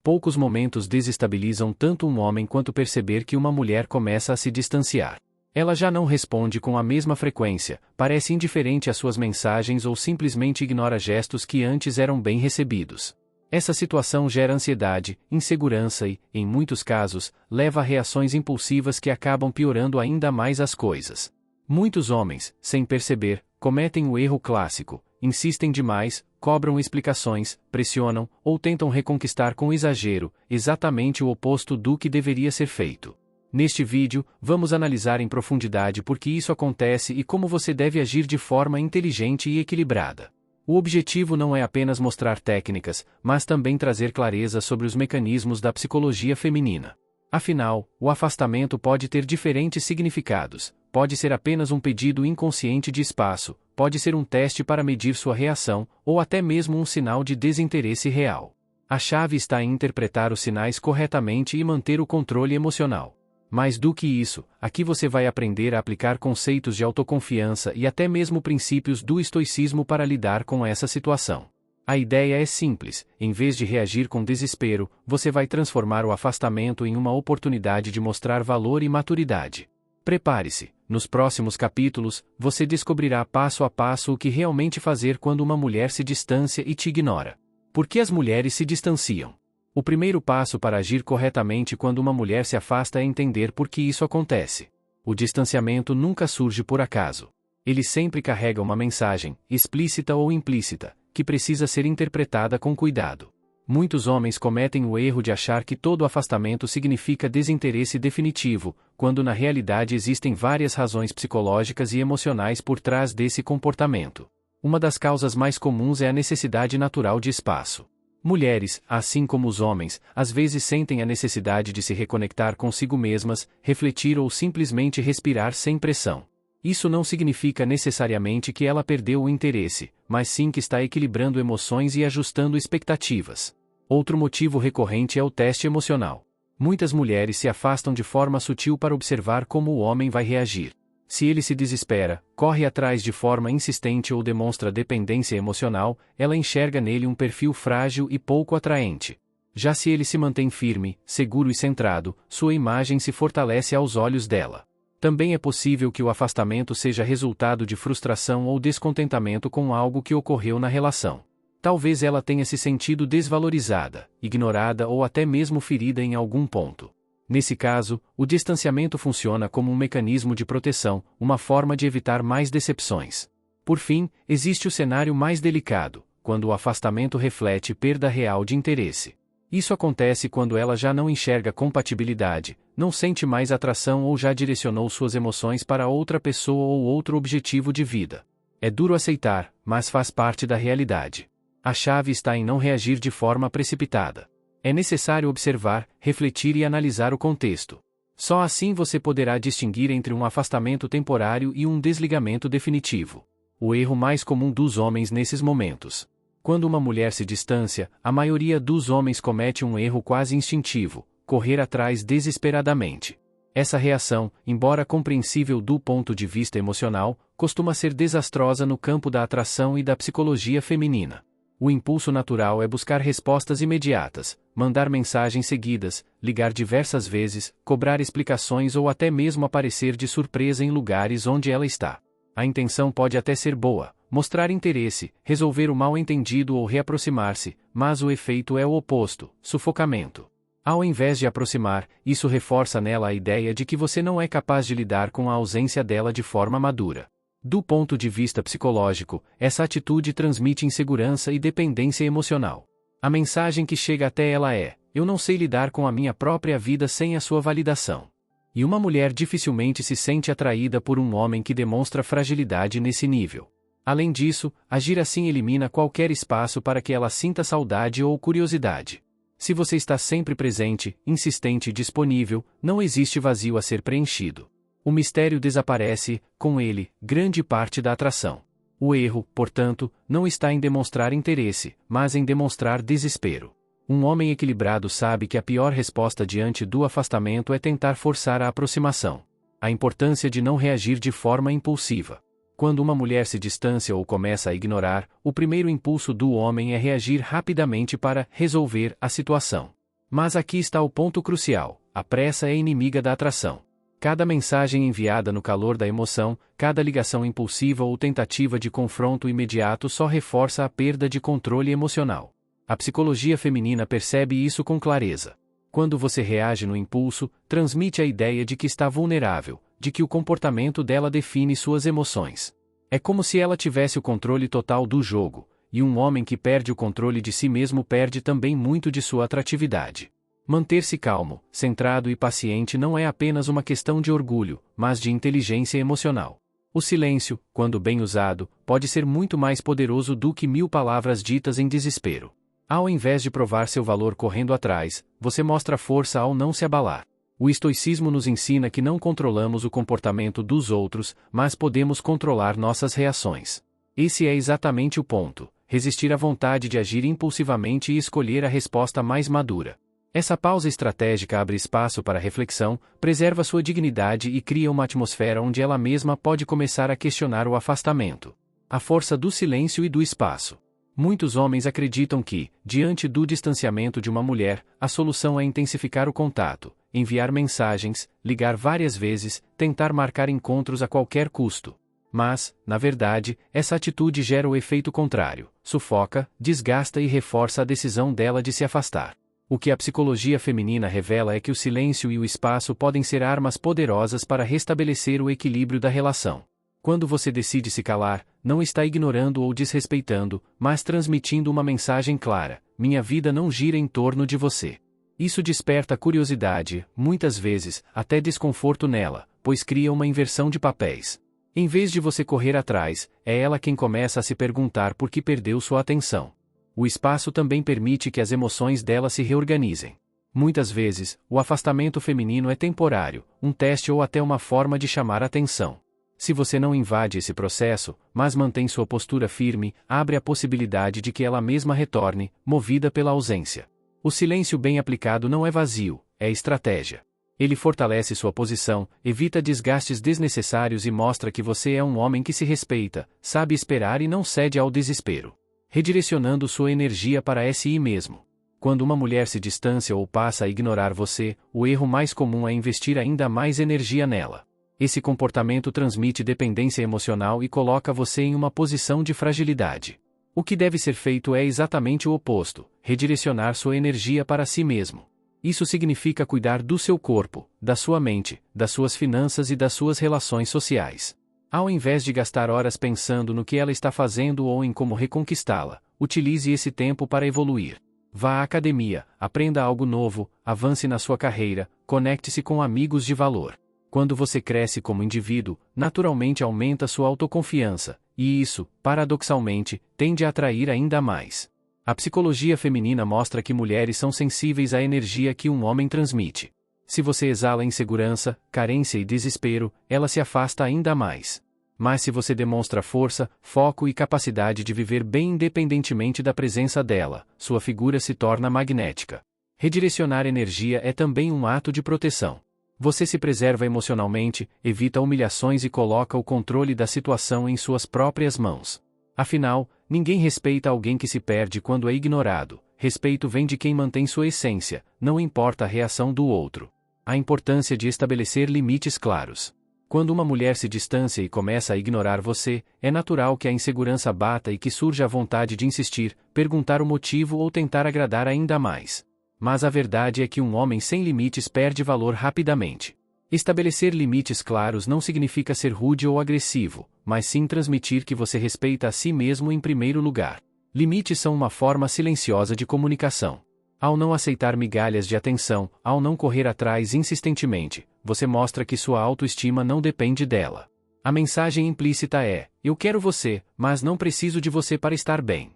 Poucos momentos desestabilizam tanto um homem quanto perceber que uma mulher começa a se distanciar. Ela já não responde com a mesma frequência, parece indiferente às suas mensagens ou simplesmente ignora gestos que antes eram bem recebidos. Essa situação gera ansiedade, insegurança e, em muitos casos, leva a reações impulsivas que acabam piorando ainda mais as coisas. Muitos homens, sem perceber, cometem o erro clássico: insistem demais, cobram explicações, pressionam ou tentam reconquistar com exagero, exatamente o oposto do que deveria ser feito. Neste vídeo, vamos analisar em profundidade por que isso acontece e como você deve agir de forma inteligente e equilibrada. O objetivo não é apenas mostrar técnicas, mas também trazer clareza sobre os mecanismos da psicologia feminina. Afinal, o afastamento pode ter diferentes significados. Pode ser apenas um pedido inconsciente de espaço, pode ser um teste para medir sua reação, ou até mesmo um sinal de desinteresse real. A chave está em interpretar os sinais corretamente e manter o controle emocional. Mais do que isso, aqui você vai aprender a aplicar conceitos de autoconfiança e até mesmo princípios do estoicismo para lidar com essa situação. A ideia é simples: em vez de reagir com desespero, você vai transformar o afastamento em uma oportunidade de mostrar valor e maturidade. Prepare-se, nos próximos capítulos, você descobrirá passo a passo o que realmente fazer quando uma mulher se distancia e te ignora. Por que as mulheres se distanciam? O primeiro passo para agir corretamente quando uma mulher se afasta é entender por que isso acontece. O distanciamento nunca surge por acaso. Ele sempre carrega uma mensagem, explícita ou implícita, que precisa ser interpretada com cuidado. Muitos homens cometem o erro de achar que todo afastamento significa desinteresse definitivo, quando na realidade existem várias razões psicológicas e emocionais por trás desse comportamento. Uma das causas mais comuns é a necessidade natural de espaço. Mulheres, assim como os homens, às vezes sentem a necessidade de se reconectar consigo mesmas, refletir ou simplesmente respirar sem pressão. Isso não significa necessariamente que ela perdeu o interesse, mas sim que está equilibrando emoções e ajustando expectativas. Outro motivo recorrente é o teste emocional. Muitas mulheres se afastam de forma sutil para observar como o homem vai reagir. Se ele se desespera, corre atrás de forma insistente ou demonstra dependência emocional, ela enxerga nele um perfil frágil e pouco atraente. Já se ele se mantém firme, seguro e centrado, sua imagem se fortalece aos olhos dela. Também é possível que o afastamento seja resultado de frustração ou descontentamento com algo que ocorreu na relação. Talvez ela tenha se sentido desvalorizada, ignorada ou até mesmo ferida em algum ponto. Nesse caso, o distanciamento funciona como um mecanismo de proteção, uma forma de evitar mais decepções. Por fim, existe o cenário mais delicado, quando o afastamento reflete perda real de interesse. Isso acontece quando ela já não enxerga compatibilidade, não sente mais atração ou já direcionou suas emoções para outra pessoa ou outro objetivo de vida. É duro aceitar, mas faz parte da realidade. A chave está em não reagir de forma precipitada. É necessário observar, refletir e analisar o contexto. Só assim você poderá distinguir entre um afastamento temporário e um desligamento definitivo. O erro mais comum dos homens nesses momentos. Quando uma mulher se distancia, a maioria dos homens comete um erro quase instintivo: correr atrás desesperadamente. Essa reação, embora compreensível do ponto de vista emocional, costuma ser desastrosa no campo da atração e da psicologia feminina. O impulso natural é buscar respostas imediatas, mandar mensagens seguidas, ligar diversas vezes, cobrar explicações ou até mesmo aparecer de surpresa em lugares onde ela está. A intenção pode até ser boa, mostrar interesse, resolver o mal-entendido ou reaproximar-se, mas o efeito é o oposto: sufocamento. Ao invés de aproximar, isso reforça nela a ideia de que você não é capaz de lidar com a ausência dela de forma madura. Do ponto de vista psicológico, essa atitude transmite insegurança e dependência emocional. A mensagem que chega até ela é: eu não sei lidar com a minha própria vida sem a sua validação. E uma mulher dificilmente se sente atraída por um homem que demonstra fragilidade nesse nível. Além disso, agir assim elimina qualquer espaço para que ela sinta saudade ou curiosidade. Se você está sempre presente, insistente e disponível, não existe vazio a ser preenchido. O mistério desaparece, com ele, grande parte da atração. O erro, portanto, não está em demonstrar interesse, mas em demonstrar desespero. Um homem equilibrado sabe que a pior resposta diante do afastamento é tentar forçar a aproximação. A importância de não reagir de forma impulsiva. Quando uma mulher se distancia ou começa a ignorar, o primeiro impulso do homem é reagir rapidamente para resolver a situação. Mas aqui está o ponto crucial: a pressa é inimiga da atração. Cada mensagem enviada no calor da emoção, cada ligação impulsiva ou tentativa de confronto imediato só reforça a perda de controle emocional. A psicologia feminina percebe isso com clareza. Quando você reage no impulso, transmite a ideia de que está vulnerável, de que o comportamento dela define suas emoções. É como se ela tivesse o controle total do jogo, e um homem que perde o controle de si mesmo perde também muito de sua atratividade. Manter-se calmo, centrado e paciente não é apenas uma questão de orgulho, mas de inteligência emocional. O silêncio, quando bem usado, pode ser muito mais poderoso do que 1000 palavras ditas em desespero. Ao invés de provar seu valor correndo atrás, você mostra força ao não se abalar. O estoicismo nos ensina que não controlamos o comportamento dos outros, mas podemos controlar nossas reações. Esse é exatamente o ponto: resistir à vontade de agir impulsivamente e escolher a resposta mais madura. Essa pausa estratégica abre espaço para reflexão, preserva sua dignidade e cria uma atmosfera onde ela mesma pode começar a questionar o afastamento. A força do silêncio e do espaço. Muitos homens acreditam que, diante do distanciamento de uma mulher, a solução é intensificar o contato, enviar mensagens, ligar várias vezes, tentar marcar encontros a qualquer custo. Mas, na verdade, essa atitude gera o efeito contrário: sufoca, desgasta e reforça a decisão dela de se afastar. O que a psicologia feminina revela é que o silêncio e o espaço podem ser armas poderosas para restabelecer o equilíbrio da relação. Quando você decide se calar, não está ignorando ou desrespeitando, mas transmitindo uma mensagem clara: minha vida não gira em torno de você. Isso desperta curiosidade, muitas vezes, até desconforto nela, pois cria uma inversão de papéis. Em vez de você correr atrás, é ela quem começa a se perguntar por que perdeu sua atenção. O espaço também permite que as emoções dela se reorganizem. Muitas vezes, o afastamento feminino é temporário, um teste ou até uma forma de chamar atenção. Se você não invade esse processo, mas mantém sua postura firme, abre a possibilidade de que ela mesma retorne, movida pela ausência. O silêncio bem aplicado não é vazio, é estratégia. Ele fortalece sua posição, evita desgastes desnecessários e mostra que você é um homem que se respeita, sabe esperar e não cede ao desespero. Redirecionando sua energia para si mesmo. Quando uma mulher se distancia ou passa a ignorar você, o erro mais comum é investir ainda mais energia nela. Esse comportamento transmite dependência emocional e coloca você em uma posição de fragilidade. O que deve ser feito é exatamente o oposto: redirecionar sua energia para si mesmo. Isso significa cuidar do seu corpo, da sua mente, das suas finanças e das suas relações sociais. Ao invés de gastar horas pensando no que ela está fazendo ou em como reconquistá-la, utilize esse tempo para evoluir. Vá à academia, aprenda algo novo, avance na sua carreira, conecte-se com amigos de valor. Quando você cresce como indivíduo, naturalmente aumenta sua autoconfiança, e isso, paradoxalmente, tende a atrair ainda mais. A psicologia feminina mostra que mulheres são sensíveis à energia que um homem transmite. Se você exala insegurança, carência e desespero, ela se afasta ainda mais. Mas se você demonstra força, foco e capacidade de viver bem independentemente da presença dela, sua figura se torna magnética. Redirecionar energia é também um ato de proteção. Você se preserva emocionalmente, evita humilhações e coloca o controle da situação em suas próprias mãos. Afinal, ninguém respeita alguém que se perde quando é ignorado. Respeito vem de quem mantém sua essência, não importa a reação do outro. A importância de estabelecer limites claros. Quando uma mulher se distancia e começa a ignorar você, é natural que a insegurança bata e que surja a vontade de insistir, perguntar o motivo ou tentar agradar ainda mais. Mas a verdade é que um homem sem limites perde valor rapidamente. Estabelecer limites claros não significa ser rude ou agressivo, mas sim transmitir que você respeita a si mesmo em primeiro lugar. Limites são uma forma silenciosa de comunicação. Ao não aceitar migalhas de atenção, ao não correr atrás insistentemente, você mostra que sua autoestima não depende dela. A mensagem implícita é: eu quero você, mas não preciso de você para estar bem.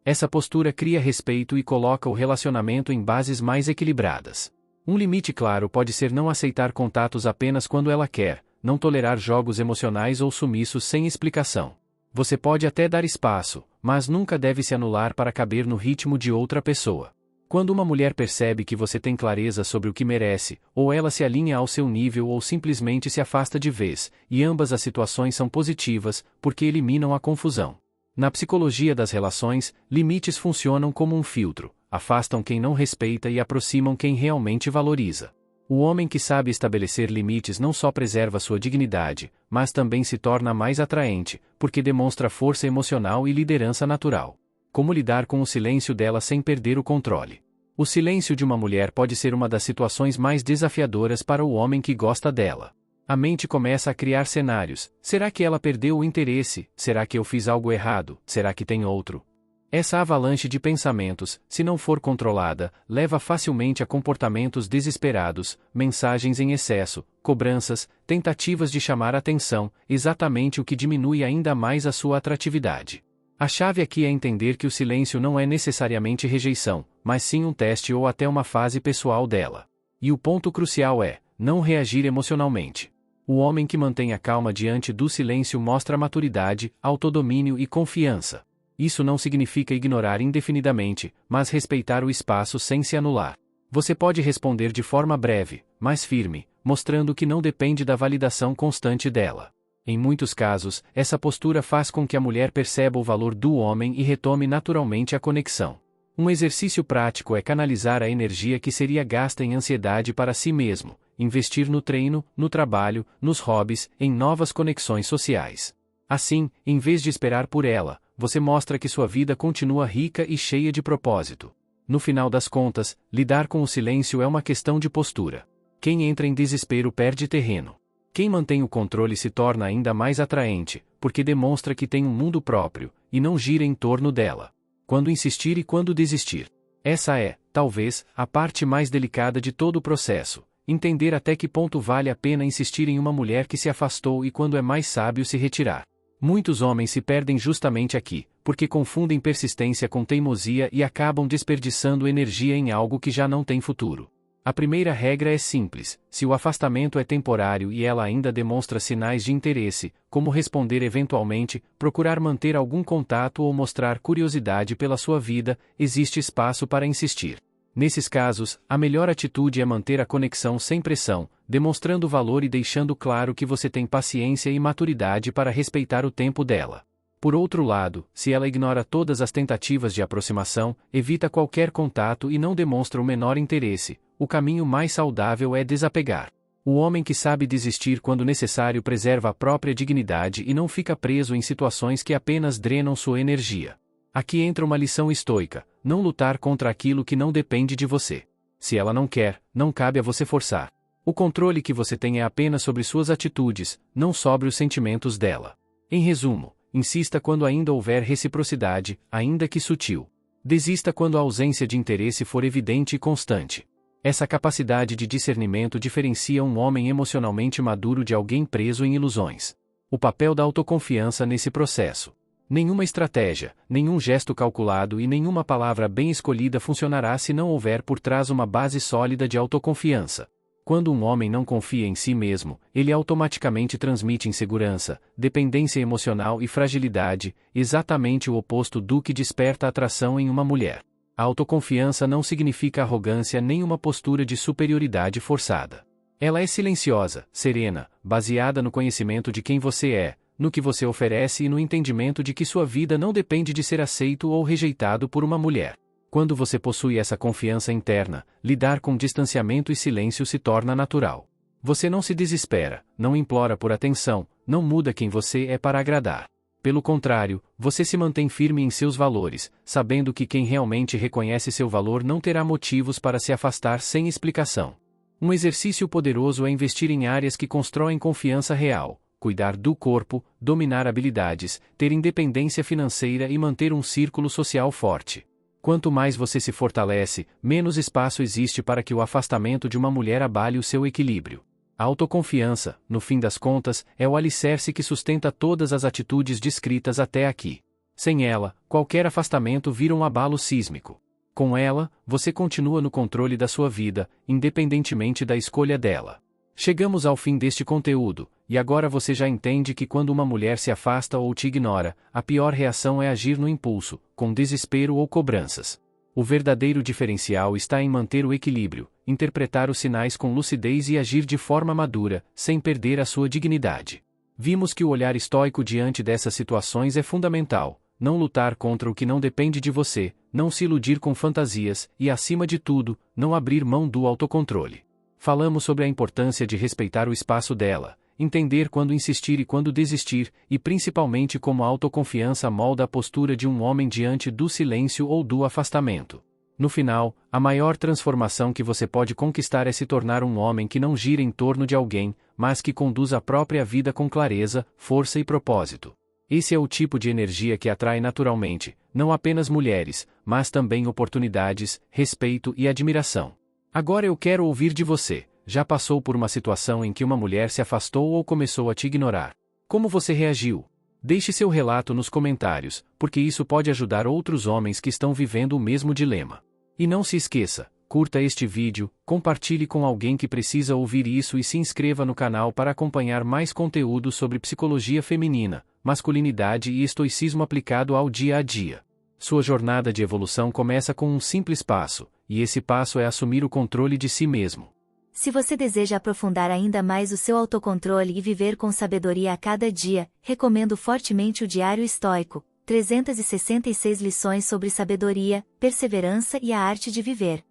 Essa postura cria respeito e coloca o relacionamento em bases mais equilibradas. Um limite claro pode ser não aceitar contatos apenas quando ela quer, não tolerar jogos emocionais ou sumiços sem explicação. Você pode até dar espaço, mas nunca deve se anular para caber no ritmo de outra pessoa. Quando uma mulher percebe que você tem clareza sobre o que merece, ou ela se alinha ao seu nível ou simplesmente se afasta de vez, e ambas as situações são positivas, porque eliminam a confusão. Na psicologia das relações, limites funcionam como um filtro, afastam quem não respeita e aproximam quem realmente valoriza. O homem que sabe estabelecer limites não só preserva sua dignidade, mas também se torna mais atraente, porque demonstra força emocional e liderança natural. Como lidar com o silêncio dela sem perder o controle? O silêncio de uma mulher pode ser uma das situações mais desafiadoras para o homem que gosta dela. A mente começa a criar cenários. Será que ela perdeu o interesse? Será que eu fiz algo errado? Será que tem outro? Essa avalanche de pensamentos, se não for controlada, leva facilmente a comportamentos desesperados, mensagens em excesso, cobranças, tentativas de chamar atenção, exatamente o que diminui ainda mais a sua atratividade. A chave aqui é entender que o silêncio não é necessariamente rejeição, mas sim um teste ou até uma fase pessoal dela. E o ponto crucial é, não reagir emocionalmente. O homem que mantém a calma diante do silêncio mostra maturidade, autodomínio e confiança. Isso não significa ignorar indefinidamente, mas respeitar o espaço sem se anular. Você pode responder de forma breve, mas firme, mostrando que não depende da validação constante dela. Em muitos casos, essa postura faz com que a mulher perceba o valor do homem e retome naturalmente a conexão. Um exercício prático é canalizar a energia que seria gasta em ansiedade para si mesmo, investir no treino, no trabalho, nos hobbies, em novas conexões sociais. Assim, em vez de esperar por ela, você mostra que sua vida continua rica e cheia de propósito. No final das contas, lidar com o silêncio é uma questão de postura. Quem entra em desespero perde terreno. Quem mantém o controle se torna ainda mais atraente, porque demonstra que tem um mundo próprio, e não gira em torno dela. Quando insistir e quando desistir. Essa é, talvez, a parte mais delicada de todo o processo. Entender até que ponto vale a pena insistir em uma mulher que se afastou e quando é mais sábio se retirar. Muitos homens se perdem justamente aqui, porque confundem persistência com teimosia e acabam desperdiçando energia em algo que já não tem futuro. A primeira regra é simples: se o afastamento é temporário e ela ainda demonstra sinais de interesse, como responder eventualmente, procurar manter algum contato ou mostrar curiosidade pela sua vida, existe espaço para insistir. Nesses casos, a melhor atitude é manter a conexão sem pressão, demonstrando valor e deixando claro que você tem paciência e maturidade para respeitar o tempo dela. Por outro lado, se ela ignora todas as tentativas de aproximação, evita qualquer contato e não demonstra o menor interesse, o caminho mais saudável é desapegar. O homem que sabe desistir quando necessário preserva a própria dignidade e não fica preso em situações que apenas drenam sua energia. Aqui entra uma lição estoica: não lutar contra aquilo que não depende de você. Se ela não quer, não cabe a você forçar. O controle que você tem é apenas sobre suas atitudes, não sobre os sentimentos dela. Em resumo, insista quando ainda houver reciprocidade, ainda que sutil. Desista quando a ausência de interesse for evidente e constante. Essa capacidade de discernimento diferencia um homem emocionalmente maduro de alguém preso em ilusões. O papel da autoconfiança nesse processo. Nenhuma estratégia, nenhum gesto calculado e nenhuma palavra bem escolhida funcionará se não houver por trás uma base sólida de autoconfiança. Quando um homem não confia em si mesmo, ele automaticamente transmite insegurança, dependência emocional e fragilidade, exatamente o oposto do que desperta atração em uma mulher. A autoconfiança não significa arrogância nem uma postura de superioridade forçada. Ela é silenciosa, serena, baseada no conhecimento de quem você é, no que você oferece e no entendimento de que sua vida não depende de ser aceito ou rejeitado por uma mulher. Quando você possui essa confiança interna, lidar com distanciamento e silêncio se torna natural. Você não se desespera, não implora por atenção, não muda quem você é para agradar. Pelo contrário, você se mantém firme em seus valores, sabendo que quem realmente reconhece seu valor não terá motivos para se afastar sem explicação. Um exercício poderoso é investir em áreas que constroem confiança real. Cuidar do corpo, dominar habilidades, ter independência financeira e manter um círculo social forte. Quanto mais você se fortalece, menos espaço existe para que o afastamento de uma mulher abale o seu equilíbrio. A autoconfiança, no fim das contas, é o alicerce que sustenta todas as atitudes descritas até aqui. Sem ela, qualquer afastamento vira um abalo sísmico. Com ela, você continua no controle da sua vida, independentemente da escolha dela. Chegamos ao fim deste conteúdo, e agora você já entende que quando uma mulher se afasta ou te ignora, a pior reação é agir no impulso, com desespero ou cobranças. O verdadeiro diferencial está em manter o equilíbrio, interpretar os sinais com lucidez e agir de forma madura, sem perder a sua dignidade. Vimos que o olhar estoico diante dessas situações é fundamental, não lutar contra o que não depende de você, não se iludir com fantasias e, acima de tudo, não abrir mão do autocontrole. Falamos sobre a importância de respeitar o espaço dela, entender quando insistir e quando desistir, e principalmente como a autoconfiança molda a postura de um homem diante do silêncio ou do afastamento. No final, a maior transformação que você pode conquistar é se tornar um homem que não gira em torno de alguém, mas que conduz a própria vida com clareza, força e propósito. Esse é o tipo de energia que atrai naturalmente, não apenas mulheres, mas também oportunidades, respeito e admiração. Agora eu quero ouvir de você. Já passou por uma situação em que uma mulher se afastou ou começou a te ignorar? Como você reagiu? Deixe seu relato nos comentários, porque isso pode ajudar outros homens que estão vivendo o mesmo dilema. E não se esqueça, curta este vídeo, compartilhe com alguém que precisa ouvir isso e se inscreva no canal para acompanhar mais conteúdo sobre psicologia feminina, masculinidade e estoicismo aplicado ao dia a dia. Sua jornada de evolução começa com um simples passo, e esse passo é assumir o controle de si mesmo. Se você deseja aprofundar ainda mais o seu autocontrole e viver com sabedoria a cada dia, recomendo fortemente o Diário Estoico, 366 lições sobre sabedoria, perseverança e a arte de viver.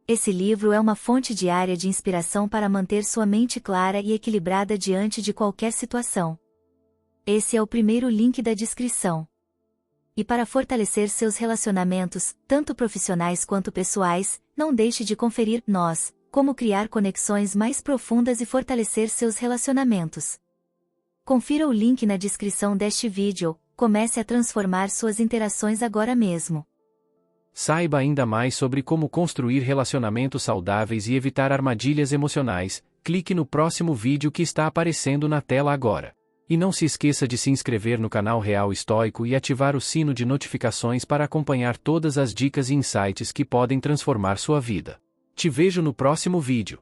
Esse livro é uma fonte diária de inspiração para manter sua mente clara e equilibrada diante de qualquer situação. Esse é o primeiro link da descrição. E para fortalecer seus relacionamentos, tanto profissionais quanto pessoais, não deixe de conferir Nós, como criar conexões mais profundas e fortalecer seus relacionamentos. Confira o link na descrição deste vídeo, comece a transformar suas interações agora mesmo. Saiba ainda mais sobre como construir relacionamentos saudáveis e evitar armadilhas emocionais, clique no próximo vídeo que está aparecendo na tela agora. E não se esqueça de se inscrever no canal Real Estoico e ativar o sino de notificações para acompanhar todas as dicas e insights que podem transformar sua vida. Te vejo no próximo vídeo.